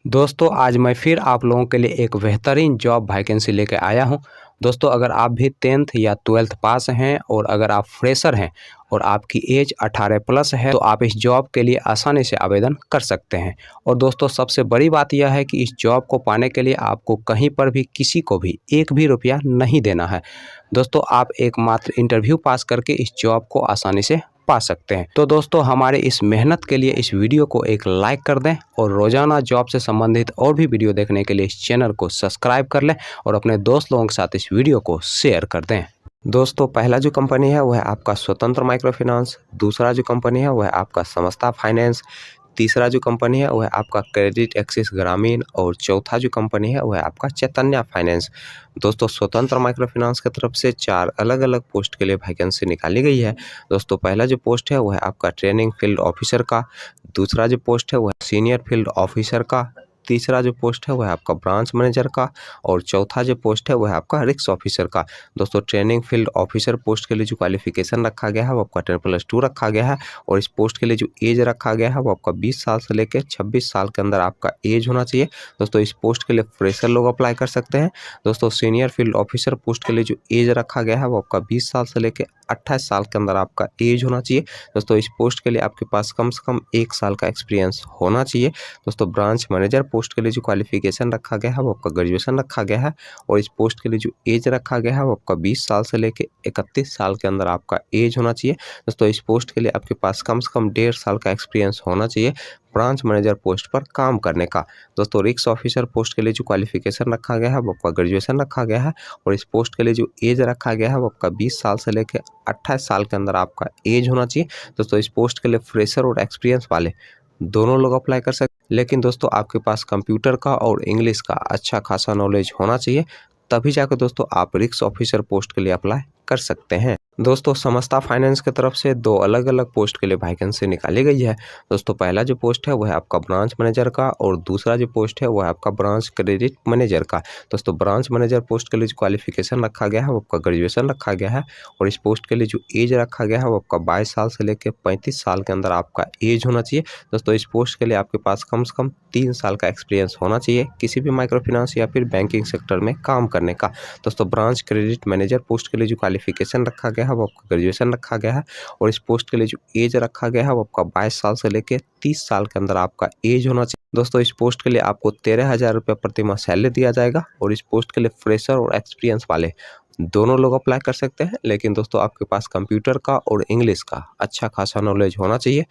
दोस्तों आज मैं फिर आप लोगों के लिए एक बेहतरीन जॉब वैकेंसी लेकर आया हूं। दोस्तों अगर आप भी 10th या 12th पास हैं और अगर आप फ्रेशर हैं और आपकी एज 18 प्लस है तो आप इस जॉब के लिए आसानी से आवेदन कर सकते हैं। और दोस्तों सबसे बड़ी बात यह है कि इस जॉब को पाने के लिए आपको कहीं पर भी किसी को भी एक भी रुपया नहीं देना है। दोस्तों आप एकमात्र इंटरव्यू पास करके इस जॉब को आसानी से पा सकते हैं। तो दोस्तों हमारे इस मेहनत के लिए इस वीडियो को एक लाइक कर दें और रोजाना जॉब से संबंधित और भी वीडियो देखने के लिए इस चैनल को सब्सक्राइब कर लें और अपने दोस्त लोगों के साथ इस वीडियो को शेयर कर दें। दोस्तों पहला जो कंपनी है वह आपका स्वतंत्र माइक्रो फाइनेंस, दूसरा जो कंपनी है वह आपका समस्ता फाइनेंस, तीसरा जो कंपनी है वह आपका क्रेडिट एक्सिस ग्रामीण और चौथा जो कंपनी है वह आपका चैतन्य फाइनेंस। दोस्तों स्वतंत्र माइक्रो फाइनेंस की तरफ से 4 अलग अलग पोस्ट के लिए वैकेंसी निकाली गई है। दोस्तों पहला जो पोस्ट है वह आपका ट्रेनिंग फील्ड ऑफिसर का, दूसरा जो पोस्ट है वह सीनियर फील्ड ऑफिसर का, तीसरा जो पोस्ट है वह आपका ब्रांच मैनेजर का और चौथा जो पोस्ट है वह आपका रिस्क ऑफिसर का। दोस्तों ट्रेनिंग फील्ड ऑफिसर पोस्ट के लिए जो क्वालिफिकेशन रखा गया है वो आपका 10+2 रखा गया है और इस पोस्ट के लिए जो एज रखा गया है वो आपका 20 साल से लेकर 26 साल के अंदर आपका एज होना चाहिए। दोस्तों इस पोस्ट के लिए फ्रेशर लोग अप्लाई कर सकते हैं। दोस्तों सीनियर फील्ड ऑफिसर पोस्ट के लिए जो एज रखा गया है वो आपका 20 साल से लेकर 28 साल के अंदर आपका एज होना चाहिए। दोस्तों इस पोस्ट के लिए आपके पास कम से कम 1 साल का एक्सपीरियंस होना चाहिए। दोस्तों ब्रांच मैनेजर पोस्ट के लिए जो क्वालिफिकेशन रखा गया है वो आपका ग्रेजुएशन रखा गया है और इस पोस्ट के लिए जो एज रखा गया है वो आपका 20 साल से लेकर 31 साल के अंदर आपका एज होना चाहिए। दोस्तों इस पोस्ट के लिए आपके पास कम से कम 1.5 साल का एक्सपीरियंस होना चाहिए ब्रांच मैनेजर पोस्ट पर काम करने का। दोस्तों रिस्क ऑफिसर पोस्ट के लिए जो क्वालिफिकेशन रखा गया है वो आपका ग्रेजुएशन रखा गया है और इस पोस्ट के लिए जो एज रखा गया है वो आपका 20 साल से लेकर 28 साल के अंदर आपका एज होना चाहिए। दोस्तों इस पोस्ट के लिए फ्रेशर और एक्सपीरियंस वाले दोनों लोग अप्लाई कर सकते हैं, लेकिन दोस्तों आपके पास कंप्यूटर का और इंग्लिश का अच्छा खासा नॉलेज होना चाहिए, तभी जाकर दोस्तों आप रिस्क ऑफिसर पोस्ट के लिए अप्लाई कर सकते हैं। दोस्तों समस्ता फाइनेंस की तरफ से 2 अलग अलग पोस्ट के लिए वैकेंसी निकाली गई है। दोस्तों पहला जो पोस्ट है वह आपका ब्रांच मैनेजर का और दूसरा जो पोस्ट है वह आपका ब्रांच क्रेडिट मैनेजर का। दोस्तों ब्रांच मैनेजर पोस्ट के लिए जो क्वालिफिकेशन रखा गया है वो आपका ग्रेजुएशन रखा गया है और इस पोस्ट के लिए जो एज रखा गया है वो आपका 22 साल से लेकर 35 साल के अंदर आपका एज होना चाहिए। दोस्तों इस पोस्ट के लिए आपके पास कम से कम 3 साल का एक्सपीरियंस होना चाहिए किसी भी माइक्रो फाइनेंस या फिर बैंकिंग सेक्टर में काम करने का। दोस्तों ब्रांच क्रेडिट मैनेजर पोस्ट के लिए जो क्वालिफिकेशन रखा गया है वो आपका ग्रेजुएशन रखा गया है और इस पोस्ट के लिए जो एज रखा गया है वो आपका 22 साल से लेकर 30 साल के अंदर आपका एज होना चाहिए। दोस्तों इस पोस्ट के लिए आपको 13,000 रुपये प्रति माह सैलरी दिया जाएगा और इस पोस्ट के लिए फ्रेशर और एक्सपीरियंस वाले दोनों लोग अप्लाई कर सकते हैं, लेकिन दोस्तों आपके पास कंप्यूटर का और इंग्लिश का अच्छा खासा नॉलेज होना चाहिए,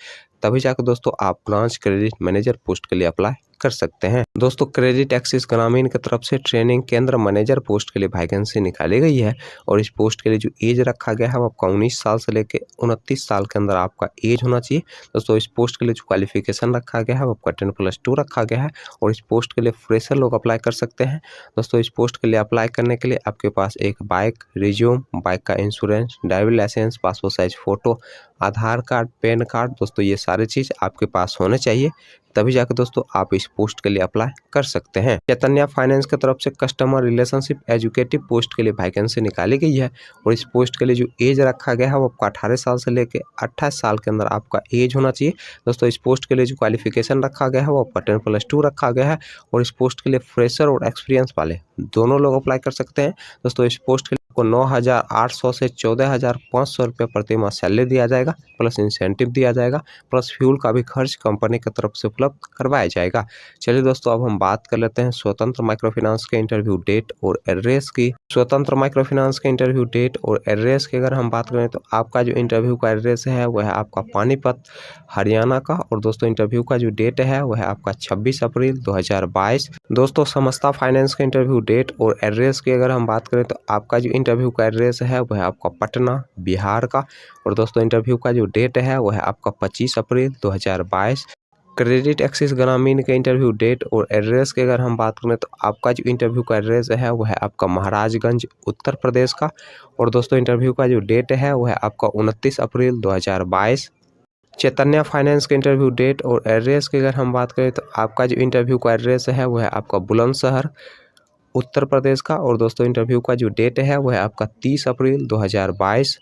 तभी जाकर दोस्तों आप ब्रांच क्रेडिट मैनेजर पोस्ट के लिए अप्लाई कर सकते हैं। दोस्तों क्रेडिट एक्सिस ग्रामीण की तरफ से ट्रेनिंग केंद्र मैनेजर पोस्ट के लिए वैकेंसी निकाली गई है और इस पोस्ट के लिए जो एज रखा गया है वो आपका 19 साल से लेकर 29 साल के अंदर आपका एज होना चाहिए। दोस्तों इस पोस्ट के लिए जो क्वालिफिकेशन रखा गया है वो आपका 10+2 रखा गया है और इस पोस्ट के लिए फ्रेशर लोग अप्लाई कर सकते हैं। दोस्तों इस पोस्ट के लिए अप्लाई करने के लिए आपके पास एक बाइक, रिज्यूम, बाइक का insurance, driving licence, passport size photo, Aadhaar card, PAN card, दोस्तों ये सारी चीज़ आपके पास होने चाहिए, तभी जाकर दोस्तों आप इस पोस्ट के लिए अप्लाई कर सकते हैं। चैतन्य फाइनेंस की तरफ से कस्टमर रिलेशनशिप एजुकेटिव पोस्ट के लिए वैकेंसी निकाली गई है और इस पोस्ट के लिए जो एज रखा गया है वो आपका 18 साल से लेकर 28 साल के अंदर आपका एज होना चाहिए। दोस्तों इस पोस्ट के लिए जो क्वालिफिकेशन रखा गया है वो आपका 10+2 रखा गया है और इस पोस्ट के लिए फ्रेशर और एक्सपीरियंस वाले दोनों लोग अप्लाई कर सकते हैं। दोस्तों इस पोस्ट के लिए आपको 9,800 से 14,500 रुपये प्रति माह सैलरी दिया जाएगा, प्लस इंसेंटिव दिया जाएगा, प्लस फ्यूल का भी खर्च कंपनी की तरफ से उपलब्ध करवाया जाएगा। चलिए दोस्तों अब हम बात कर लेते हैं स्वतंत्र माइक्रो फाइनेंस के इंटरव्यू डेट और एड्रेस की। स्वतंत्र माइक्रो फाइनेंस के इंटरव्यू डेट और एड्रेस की अगर हम बात करें तो आपका जो इंटरव्यू का एड्रेस है वह है आपका पानीपत हरियाणा का और दोस्तों इंटरव्यू का जो डेट है वह है आपका 26 अप्रैल 2022। दोस्तों समस्ता फाइनेंस के इंटरव्यू डेट और एड्रेस की अगर हम बात करें तो आपका जो इंटरव्यू का एड्रेस है वह है आपका पटना बिहार का और दोस्तों इंटरव्यू का जो डेट है वह है आपका 25 अप्रैल 2022। क्रेडिट एक्सिस ग्रामीण के इंटरव्यू डेट और एड्रेस की अगर हम बात करें तो आपका जो इंटरव्यू का एड्रेस है वह है आपका महाराजगंज उत्तर प्रदेश का और दोस्तों इंटरव्यू का जो डेट है वह है आपका 29 अप्रैल 2022। चैतन्य फाइनेंस के इंटरव्यू डेट और एड्रेस की अगर हम बात करें तो आपका जो इंटरव्यू का एड्रेस है वह है आपका बुलंदशहर उत्तर प्रदेश का और दोस्तों इंटरव्यू का जो डेट है वह है आपका 30 अप्रैल 2022।